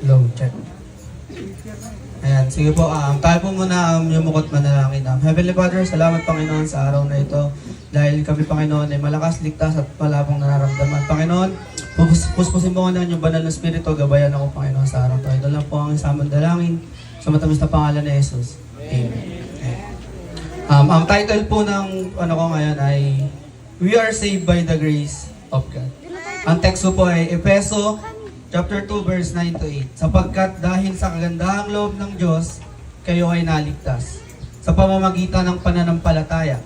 Low check. Ayan, sige po, tayo po muna yumukot manalangin. Heavenly Father, salamat Panginoon sa araw na ito. Dahil kami Panginoon ay malakas, ligtas at palabang nararamdaman. Panginoon, puspusin mo nga yung banal na spirito, gabayan ako Panginoon sa araw ito. Ito lang po ang isamang dalangin sa matamis na pangalan ni Jesus. Amen. Ang title po ng ko ngayon ay We Are Saved by the Grace of God. Ang text po ay Efeso chapter 2 verse 9 to 8. Sapagkat dahil sa kagandahang loob ng Diyos, kayo ay naligtas sa pamamagitan ng pananampalataya.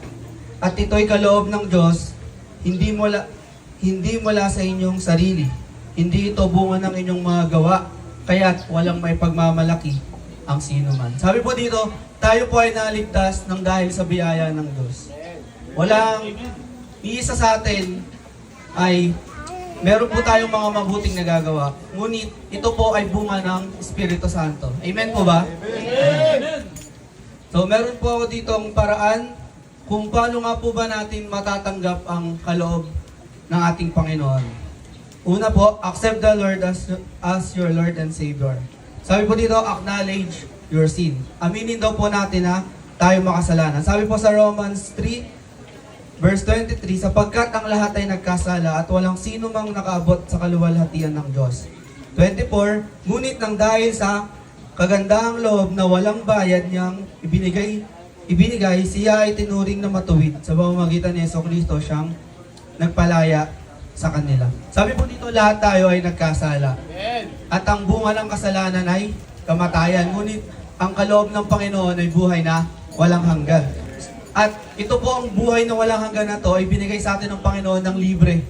At ito'y kaloob ng Diyos, hindi mula sa inyong sarili. Hindi ito bunga ng inyong mga gawa, kaya't walang may pagmamalaki ang sino man. Sabi po dito, tayo po ay naligtas ng dahil sa biyaya ng Diyos. Walang iisa sa atin ay meron po tayong mga mabuting nagagawa. Ngunit ito po ay bunga ng Espiritu Santo. Amen po ba? Amen. So meron po ako ditong paraan kung paano nga po ba natin matatanggap ang kaloob ng ating Panginoon. Una po, accept the Lord as your Lord and Savior. Sabi po dito, acknowledge your sin. Aminin daw po natin na tayo makasalanan. Sabi po sa Romans 3, Verse 23, sapagkat ang lahat ay nagkasala at walang sino mang nakaabot sa kaluwalhatian ng Diyos. 24, ngunit nang dahil sa kagandahang loob na walang bayad niyang ibinigay, siya ay tinuring na matuwid sa pamamagitan ni Jesucristo siyang nagpalaya sa kanila. Sabi po dito, lahat tayo ay nagkasala. At ang bunga ng kasalanan ay kamatayan. Ngunit ang kaloob ng Panginoon ay buhay na walang hanggan. At ito po ang buhay na walang hanggan na to ay binigay sa atin ng Panginoon ng libre,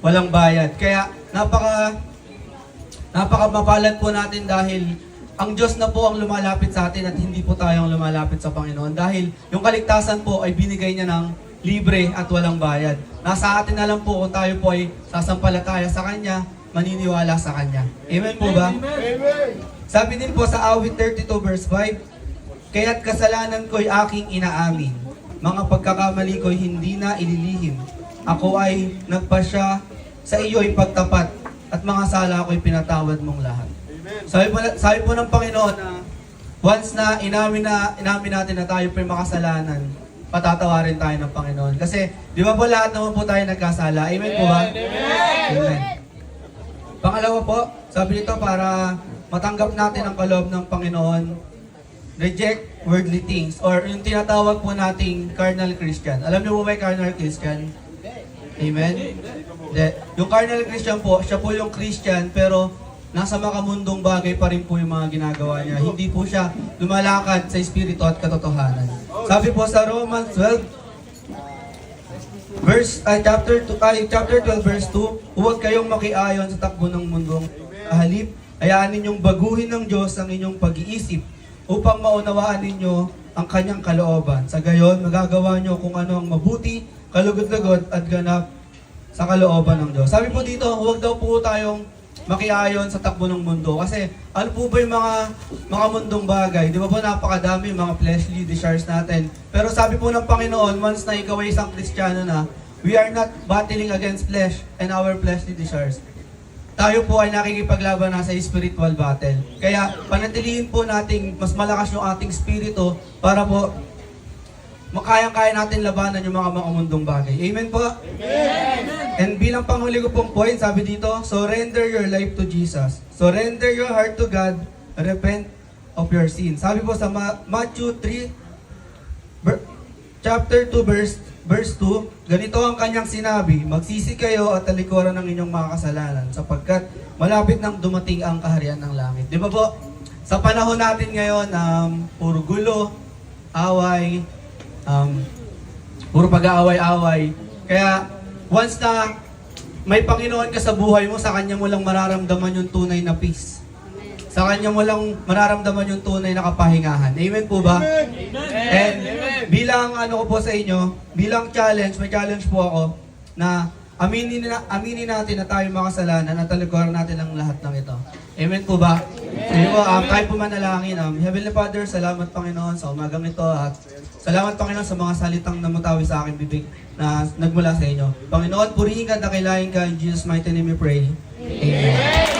walang bayad. Kaya napaka mapalad po natin dahil ang Diyos na po ang lumalapit sa atin at hindi po tayo ang lumalapit sa Panginoon. Dahil yung kaligtasan po ay binigay niya ng libre at walang bayad. Nasa atin na lang po kung tayo po ay sasampalataya sa Kanya, maniniwala sa Kanya. Amen po ba? Amen. Sabi din po sa awit 32 verse 5, kaya't kasalanan ko'y aking inaamin. Mga pagkakamali ko'y hindi na ililihim. Ako ay nagpasya sa iyo'y pagtapat at mga sala ko'y pinatawad mong lahat. Sabi po ng Panginoon na once na inamin natin na tayo po'y makasalanan, patatawarin tayo ng Panginoon. Kasi di ba po lahat naman po tayo nagkasala? Amen po ba? Amen. Pangalawa po, sabi nito para matanggap natin ang kaloob ng Panginoon, reject worldly things or yung tinatawag po nating carnal Christian. Alam niyo po ba yung carnal Christian? Amen? Yung carnal Christian po, siya po yung Christian pero nasa makamundong bagay pa rin po yung mga ginagawa niya. Hindi po siya lumalakad sa espiritu at katotohanan. Sabi po sa Romans 12, chapter 12 verse 2, huwag kayong makiayon sa takbo ng mundong halip. Hayaan ninyong baguhin ng Diyos ang inyong pag-iisip upang maunawaan ninyo ang kanyang kalooban. Sa gayon, magagawa nyo kung ano ang mabuti, kalugod-lugod at ganap sa kalooban ng Diyos. Sabi po dito, huwag daw po tayong makiayon sa takbo ng mundo. Kasi ano po ba yung mga mundong bagay? Di ba po napakadami mga fleshly desires natin. Pero sabi po ng Panginoon, once na ikaw ay isang Kristiyano na, we are not battling against flesh and our fleshly desires. Tayo po ay nakikipaglaban na sa spiritual battle. Kaya panatilihin po nating mas malakas yung ating spirito para po makayang-kaya natin labanan yung mga mundong bagay. Amen po? Amen! And bilang panghuli ko pong point, sabi dito, surrender your life to Jesus. Surrender your heart to God. Repent of your sin. Sabi po sa Matthew 3, chapter 2, verse 2, ganito ang kanyang sinabi, magsisi kayo at talikuran ng inyong mga kasalanan sapagkat malapit nang dumating ang kaharian ng langit. Di ba po? Sa panahon natin ngayon, puro gulo, away, puro pag-aaway-away. Kaya once na may Panginoon ka sa buhay mo, sa Kanya mo lang mararamdaman yung tunay na peace. Sa Kanya mo lang mararamdaman yung tunay na kapahingahan. Amen po ba? Amen. And bilang ko po sa inyo, bilang challenge, may challenge po ako na aminin natin na tayo makasalanan at talikuran natin ang lahat ng ito. Amen po ba? Amen. So, tayo po manalangin. Heavenly Father, salamat Panginoon sa umagang ito at salamat Panginoon sa mga salitang namutawi sa aking bibig na nagmula sa inyo. Panginoon, purihin ka, dakilain ka, in Jesus' mighty name we pray. Amen.